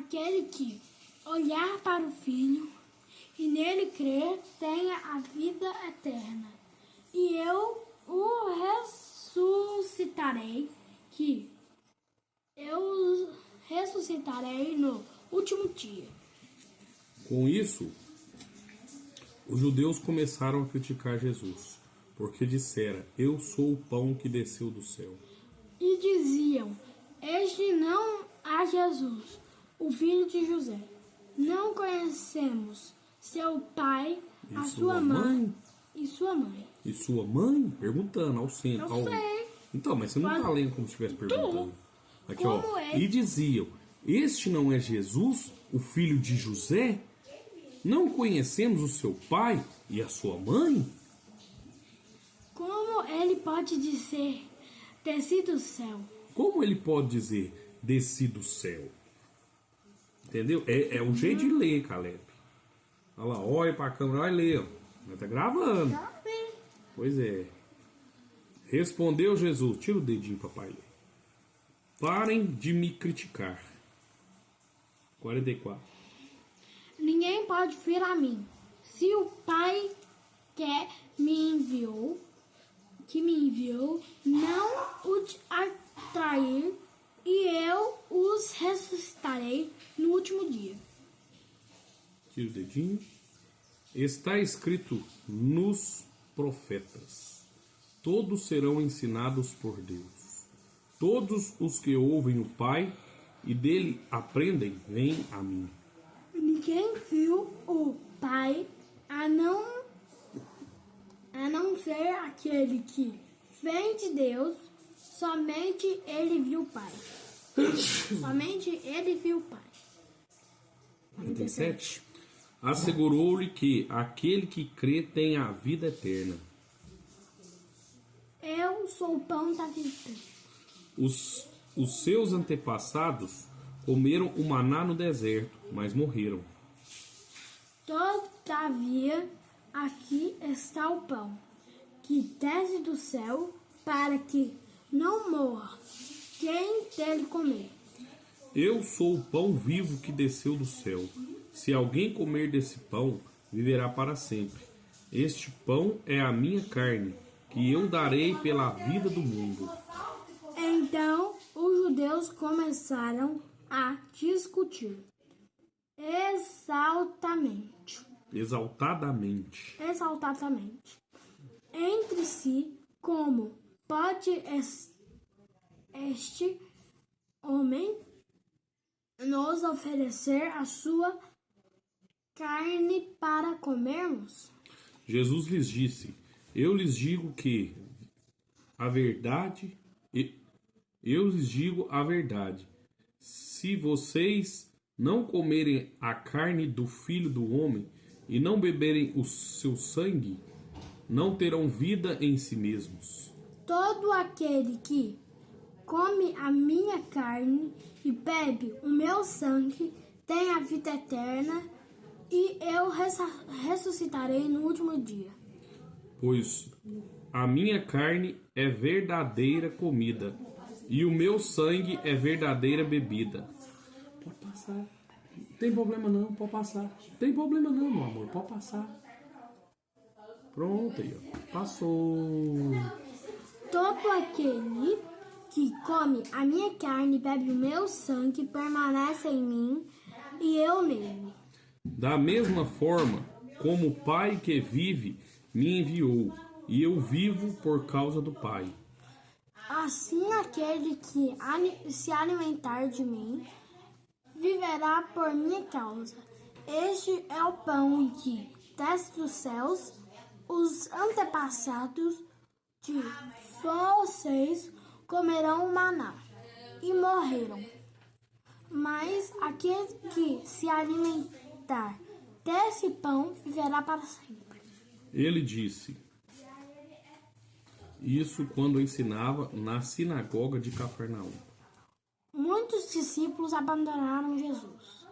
aquele que olhar para o Filho e nele crer tenha a vida eterna. E eu o ressuscitarei no último dia. Com isso, os judeus começaram a criticar Jesus, porque dissera: Eu sou o pão que desceu do céu. E diziam: Este não é Jesus, o filho de José. Não conhecemos seu pai, a sua mãe e sua mãe. E sua mãe? Perguntando ao centro. Eu sei. Então, mas você não está lendo como se estivesse perguntando. Aqui, ó. Como é? E diziam: Este não é Jesus, o filho de José? Não conhecemos o seu pai e a sua mãe? Como ele pode dizer, desci do céu? Como ele pode dizer, desci do céu? Entendeu? É o jeito de ler, Caleb. Olha lá, olha pra câmera, olha e lê. Mas tá gravando. Pois é. Respondeu Jesus. Tira o dedinho, papai. Parem de me criticar. 44. Ninguém pode vir a mim, se o Pai que me enviou, não o atrair, e eu os ressuscitarei no último dia. Tira o dedinho. Está escrito nos profetas: todos serão ensinados por Deus. Todos os que ouvem o Pai e dele aprendem, vêm a mim. Ninguém viu o Pai a não ser aquele que vem de Deus. Somente ele viu o Pai. Somente ele viu o Pai. 47. Assegurou-lhe que aquele que crê tem a vida eterna. Eu sou o pão da vida. Os seus antepassados comeram o maná no deserto, mas morreram. Todavia, aqui está o pão, que desce do céu, para que não morra quem dele comer. Eu sou o pão vivo que desceu do céu. Se alguém comer desse pão, viverá para sempre. Este pão é a minha carne, que eu darei pela vida do mundo. Então, os judeus começaram a discutir exaltadamente entre si, como pode este homem nos oferecer a sua carne para comermos? Jesus lhes disse: Eu lhes digo a verdade. Se vocês não comerem a carne do Filho do Homem e não beberem o seu sangue, não terão vida em si mesmos. Todo aquele que come a minha carne e bebe o meu sangue tem a vida eterna, e eu ressuscitarei no último dia. Pois a minha carne é verdadeira comida, e o meu sangue é verdadeira bebida. Pode passar. Tem problema não, pode passar. Tem problema não, meu amor, pode passar. Pronto aí, ó. Passou. Todo aquele que come a minha carne e bebe o meu sangue permanece em mim e eu nele. Da mesma forma como o Pai que vive me enviou, e eu vivo por causa do Pai. Assim aquele que se alimentar de mim viverá por minha causa. Este é o pão que desce dos céus. Os antepassados de vocês comerão o maná e morreram. Mas aquele que se alimentar desse pão viverá para sempre. Ele disse isso quando ensinava na sinagoga de Cafarnaum. Muitos discípulos abandonam Jesus.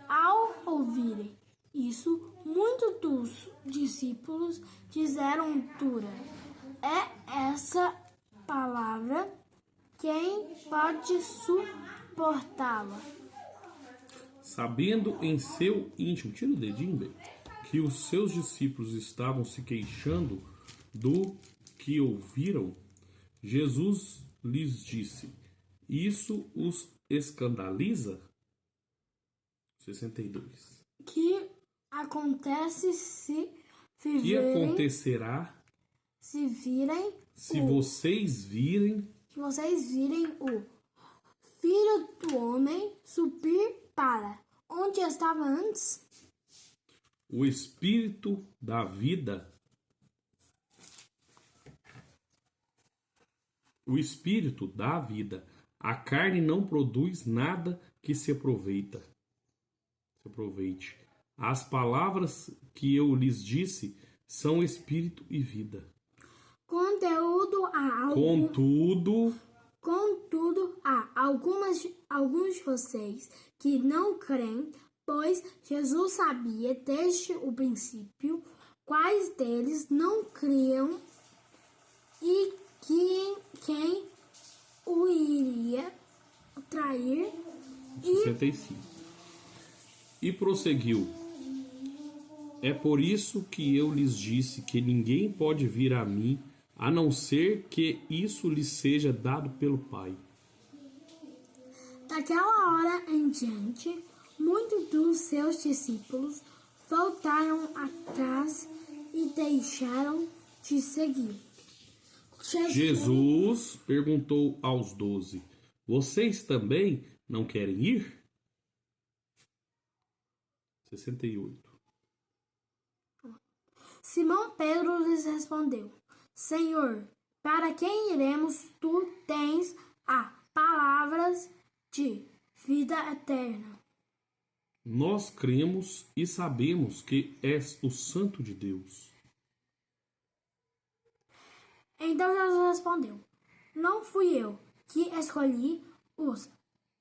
Ao ouvirem isso, muitos dos discípulos disseram dura: É essa palavra quem pode suportá-la? Sabendo em seu íntimo, tira o dedinho, bem, que os seus discípulos estavam se queixando do que ouviram, Jesus lhes disse: isso os escandaliza? 62. Que acontece se Que acontecerá se virem se vocês virem o Filho do Homem subir para onde estava antes? o Espírito da vida? O Espírito dá vida. A carne não produz nada que se aproveite. As palavras que eu lhes disse são espírito e vida. Contudo, há alguns de vocês que não creem, pois Jesus sabia desde o princípio quais deles não criam e quem o iria trair. 65. E prosseguiu: é por isso que eu lhes disse que ninguém pode vir a mim a não ser que isso lhe seja dado pelo Pai. Daquela hora em diante, muitos dos seus discípulos voltaram atrás e deixaram de seguir. Jesus perguntou aos 12: vocês também não querem ir? 68. Simão Pedro lhes respondeu: Senhor, para quem iremos? Tu tens as palavras de vida eterna. Nós cremos e sabemos que és o Santo de Deus. Então Jesus respondeu: Não fui eu que escolhi os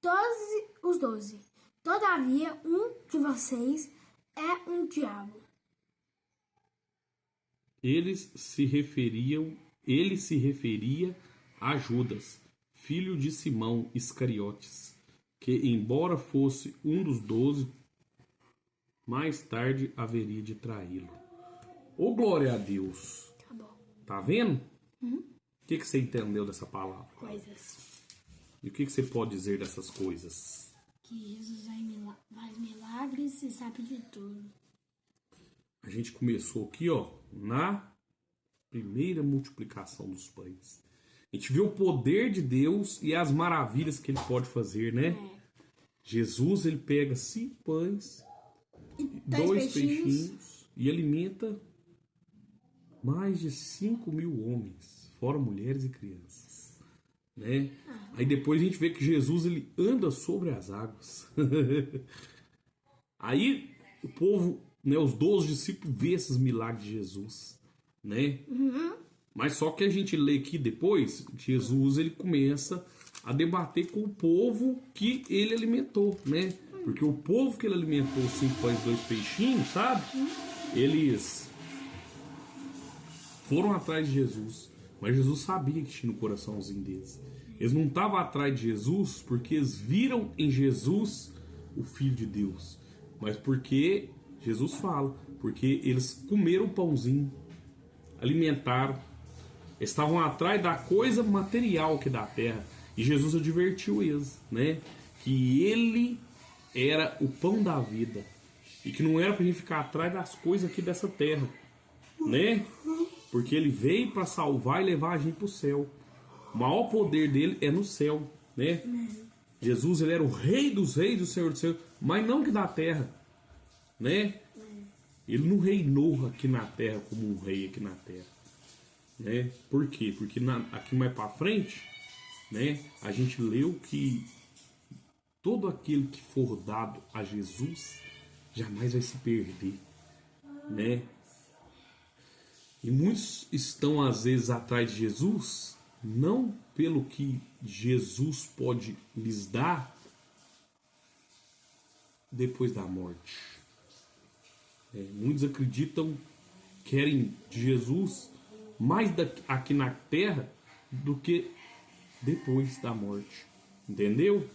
12. Todavia, um de vocês é um diabo. Ele se referia a Judas, filho de Simão Iscariotes, que, embora fosse um dos 12, mais tarde haveria de traí-lo. Ô, glória a Deus! Tá bom. Tá vendo? O que você entendeu dessa palavra? Coisas. E o que você pode dizer dessas coisas? Que Jesus faz milagres e sabe de tudo. A gente começou aqui, ó, na primeira multiplicação dos pães. A gente viu o poder de Deus e as maravilhas que ele pode fazer, né? Jesus, ele pega 5 pães e 2 peixinhos e alimenta mais de 5.000 homens, fora mulheres e crianças, né? Aí depois a gente vê que Jesus, ele anda sobre as águas. Aí o povo, né, os 12 discípulos vê esses milagres de Jesus, né? Mas só que a gente lê aqui depois, Jesus, ele começa a debater com o povo que ele alimentou, né? Porque o povo que ele alimentou, 5 pães e 2 peixinhos, sabe? Eles foram atrás de Jesus, mas Jesus sabia que tinha no coraçãozinho deles. Eles não estavam atrás de Jesus porque eles viram em Jesus o Filho de Deus, mas porque Jesus fala, porque eles comeram o pãozinho, alimentaram, estavam atrás da coisa material que da terra. E Jesus advertiu eles, né? Que ele era o pão da vida e que não era pra gente ficar atrás das coisas aqui dessa terra, né? Porque ele veio para salvar e levar a gente pro céu. O maior poder dele é no céu, né? Jesus, ele era o rei dos reis, o senhor do céu, mas não que da terra, né? Ele não reinou aqui na terra como um rei aqui na terra, né? Por quê? Porque aqui mais para frente, né, a gente leu que todo aquele que for dado a Jesus jamais vai se perder, né? E muitos estão às vezes atrás de Jesus não pelo que Jesus pode lhes dar depois da morte. Muitos acreditam, querem de Jesus mais aqui na terra do que depois da morte. Entendeu?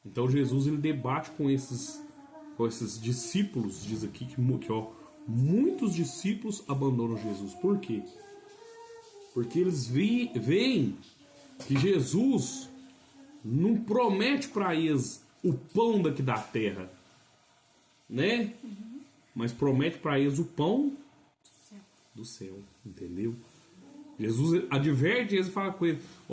Então Jesus ele debate com esses discípulos, diz aqui que ó, muitos discípulos abandonam Jesus. Por quê? Porque eles veem que Jesus não promete para eles o pão daqui da terra, né? Mas promete para eles o pão do céu, entendeu? Jesus adverte eles e fala com eles: